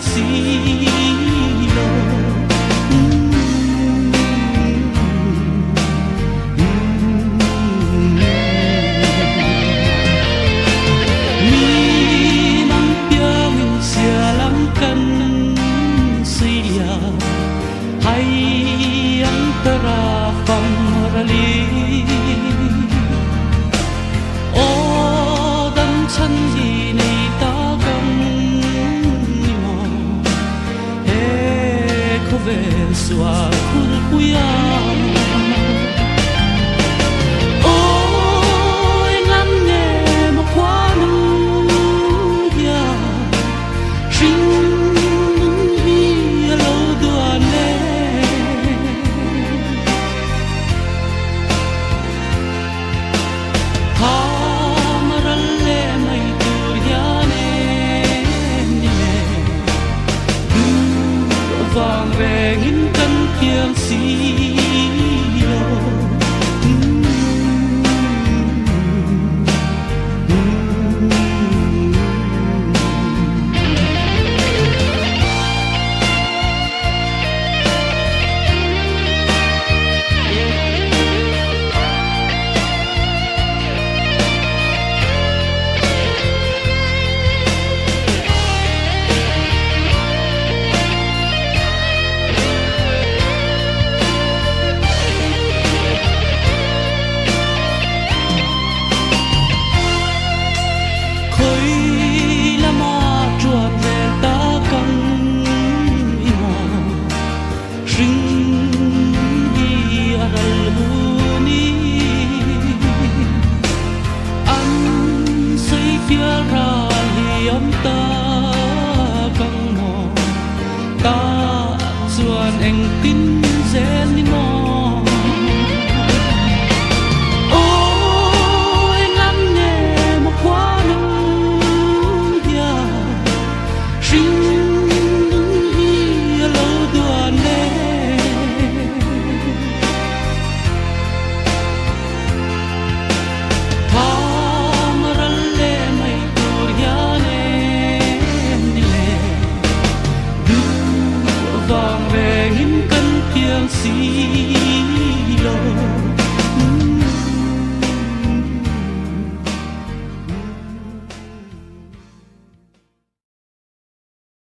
xí lô mi mang piang xia lắm cân xì ya hay ang tara phang ra li xóa khuôn khuya ôi ngăn nghe một khóa nung ya sinh hi lâu đua nè hamaralle mai durya nè vang về nghìn cân kiêng xí lô anh tin sẽ đi mò ôi ngắm nghe một khóa nung ya sinh hi lâu đua nè hamaralle mai durya nè nile du vang về nghìn cân kiêng xí lô